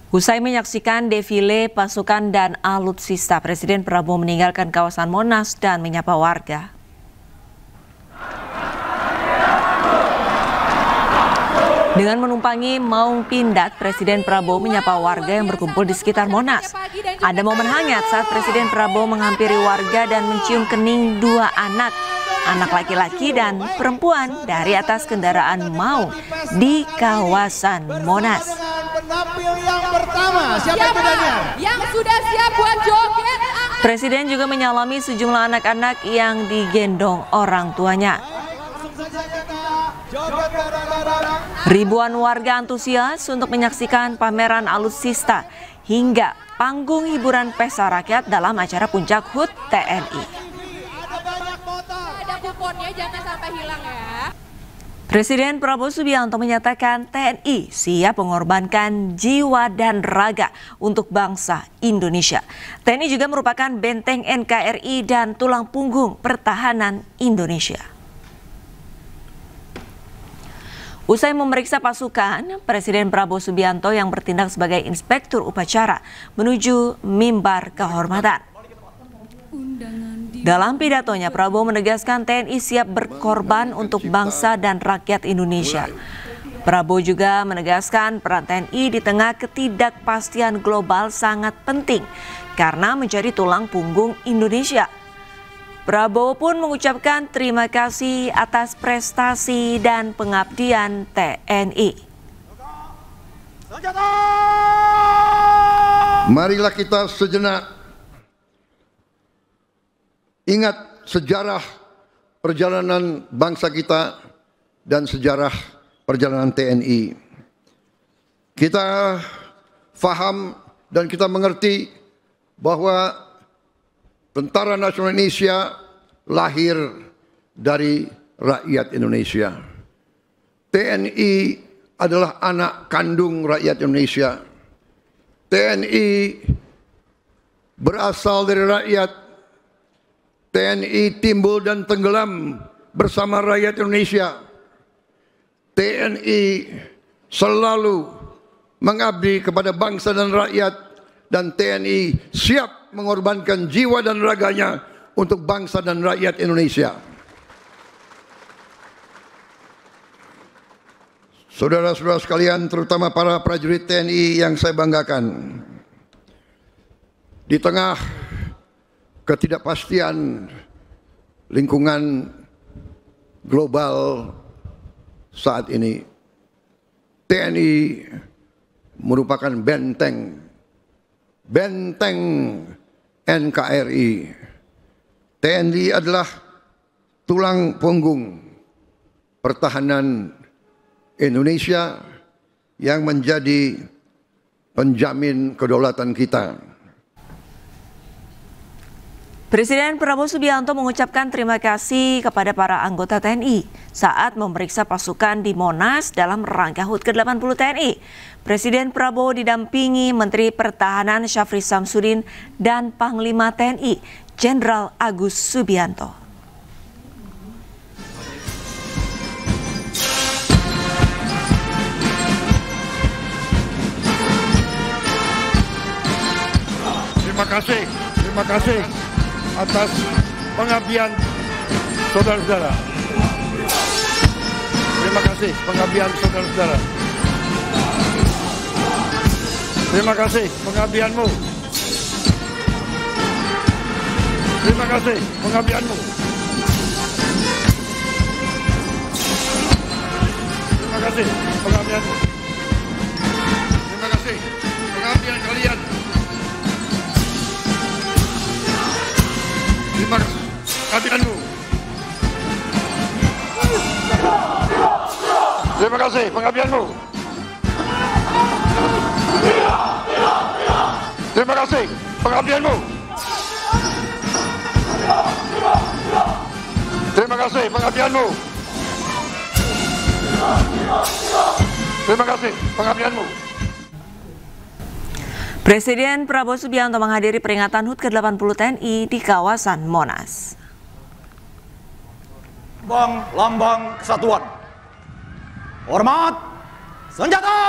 Usai menyaksikan defile pasukan dan alutsista, Presiden Prabowo meninggalkan kawasan Monas dan menyapa warga. Dengan menumpangi Maung Pindad, Presiden Prabowo menyapa warga yang berkumpul di sekitar Monas. Ada momen hangat saat Presiden Prabowo menghampiri warga dan mencium kening dua anak laki-laki dan perempuan dari atas kendaraan Maung di kawasan Monas. Penampil yang pertama, siapa yang sudah siap buat joget? Presiden juga menyalami sejumlah anak-anak yang digendong orang tuanya. Ribuan warga antusias untuk menyaksikan pameran alutsista hingga panggung hiburan pesta rakyat dalam acara Puncak HUT TNI. Ada kuponnya, jangan sampai hilang ya. Presiden Prabowo Subianto menyatakan TNI siap mengorbankan jiwa dan raga untuk bangsa Indonesia. TNI juga merupakan benteng NKRI dan tulang punggung pertahanan Indonesia. Usai memeriksa pasukan, Presiden Prabowo Subianto yang bertindak sebagai inspektur upacara menuju mimbar kehormatan. Dalam pidatonya, Prabowo menegaskan TNI siap berkorban untuk bangsa dan rakyat Indonesia. Prabowo juga menegaskan peran TNI di tengah ketidakpastian global sangat penting karena menjadi tulang punggung Indonesia. Prabowo pun mengucapkan terima kasih atas prestasi dan pengabdian TNI. Marilah kita sejenak ingat sejarah perjalanan bangsa kita dan sejarah perjalanan TNI. Kita faham dan kita mengerti bahwa Tentara Nasional Indonesia lahir dari rakyat Indonesia. TNI adalah anak kandung rakyat Indonesia. TNI berasal dari rakyat. TNI timbul dan tenggelam bersama rakyat Indonesia. TNI selalu mengabdi kepada bangsa dan rakyat, dan TNI siap mengorbankan jiwa dan raganya untuk bangsa dan rakyat Indonesia. Saudara-saudara sekalian, terutama para prajurit TNI yang saya banggakan, di tengah ketidakpastian lingkungan global saat ini, TNI merupakan benteng NKRI. TNI adalah tulang punggung pertahanan Indonesia yang menjadi penjamin kedaulatan kita. Presiden Prabowo Subianto mengucapkan terima kasih kepada para anggota TNI saat memeriksa pasukan di Monas dalam rangka HUT ke-80 TNI. Presiden Prabowo didampingi Menteri Pertahanan Syafri Samsudin dan Panglima TNI Jenderal Agus Subianto. Terima kasih atas pengabdian saudara-saudara. Terima kasih pengabdian saudara-saudara. Terima kasih pengabdianmu. Terima kasih pengabdianmu. Terima kasih pengabdianmu. Terima kasih pengabdian kalian. Terima kasih pengabdianmu. Terima kasih pengabdianmu. Terima kasih pengabdianmu. Terima kasih pengabdianmu. Terima kasih pengabdianmu. Presiden Prabowo Subianto menghadiri peringatan HUT ke-80 TNI di kawasan Monas. Lambang kesatuan. Hormat senjata!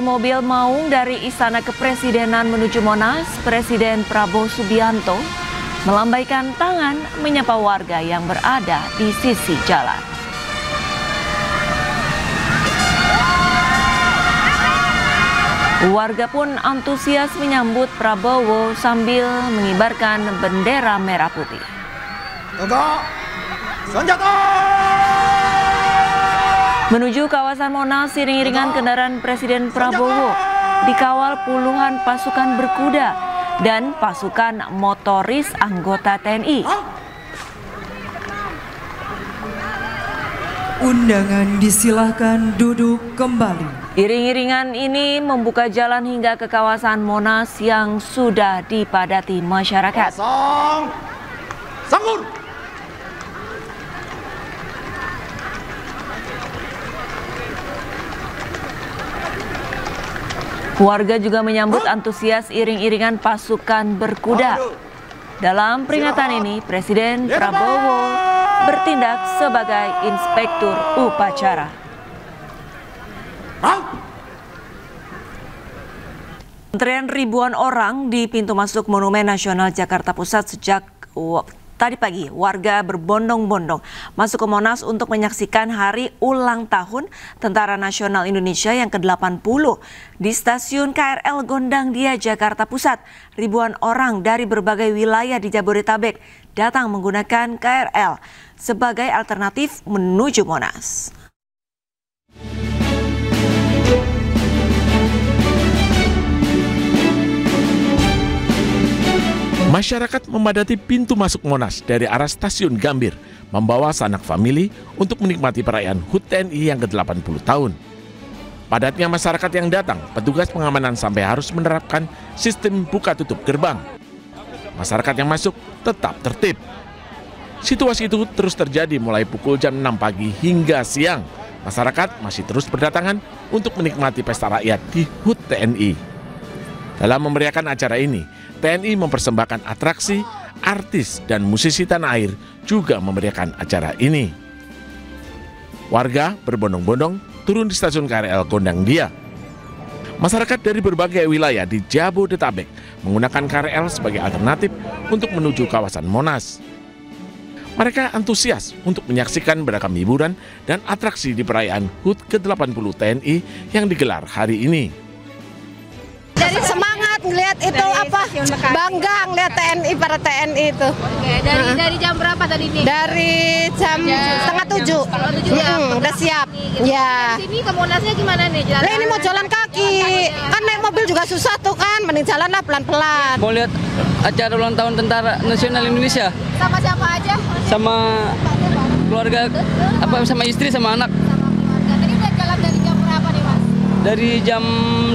mobil maung dari Istana Kepresidenan menuju Monas, Presiden Prabowo Subianto melambaikan tangan menyapa warga yang berada di sisi jalan. Warga pun antusias menyambut Prabowo sambil mengibarkan bendera merah putih. Senjata! Menuju kawasan Monas, iring-iringan kendaraan Presiden Prabowo dikawal puluhan pasukan berkuda dan pasukan motoris anggota TNI. Undangan disilahkan duduk kembali. Iring-iringan ini membuka jalan hingga ke kawasan Monas yang sudah dipadati masyarakat. Pasang! Sanggur! Warga juga menyambut antusias iring-iringan pasukan berkuda. Dalam peringatan ini, Presiden Prabowo bertindak sebagai inspektur upacara. Antrean ribuan orang di pintu masuk Monumen Nasional Jakarta Pusat sejak tadi pagi. Warga berbondong-bondong masuk ke Monas untuk menyaksikan hari ulang tahun Tentara Nasional Indonesia yang ke-80 di stasiun KRL Gondangdia, Jakarta Pusat. Ribuan orang dari berbagai wilayah di Jabodetabek datang menggunakan KRL sebagai alternatif menuju Monas. Masyarakat memadati pintu masuk Monas dari arah stasiun Gambir, membawa sanak famili untuk menikmati perayaan HUT TNI yang ke-80 tahun. Padatnya masyarakat yang datang, petugas pengamanan sampai harus menerapkan sistem buka tutup gerbang. Masyarakat yang masuk tetap tertib. Situasi itu terus terjadi mulai pukul jam 6 pagi hingga siang. Masyarakat masih terus berdatangan untuk menikmati pesta rakyat di HUT TNI. Dalam memeriahkan acara ini, TNI mempersembahkan atraksi, artis, dan musisi tanah air juga memeriahkan acara ini. Warga berbondong-bondong turun di stasiun KRL Gondangdia. Masyarakat dari berbagai wilayah di Jabodetabek menggunakan KRL sebagai alternatif untuk menuju kawasan Monas. Mereka antusias untuk menyaksikan beragam hiburan dan atraksi di perayaan HUT ke-80 TNI yang digelar hari ini. Dari semangat ngelihat itu bangga ngelihat TNI, para TNI itu. Oke, dari jam berapa tadi nih? Dari jam 6:30. Udah siap. Ya. Sini ke Monasnya gimana nih jalan? Nah, ini mau jalan kaki. Kan naik mobil juga susah tuh kan, mending jalan lah pelan-pelan. Mau lihat acara ulang tahun Tentara Nasional Indonesia. Sama siapa aja? Sama keluarga, sama istri sama anak. Sama keluarga. Tadi udah jalan dari jam berapa nih, Mas? Dari jam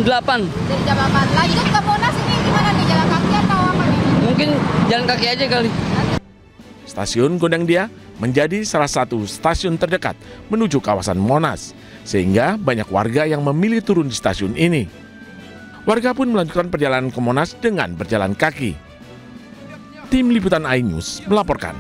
8. Dari jam 8. Lanjut ke Monas ini gimana nih, jalan kaki atau apa nih? Mungkin jalan kaki aja kali. Stasiun Gondangdia menjadi salah satu stasiun terdekat menuju kawasan Monas, sehingga banyak warga yang memilih turun di stasiun ini. Warga pun melanjutkan perjalanan ke Monas dengan berjalan kaki. Tim Liputan iNews melaporkan.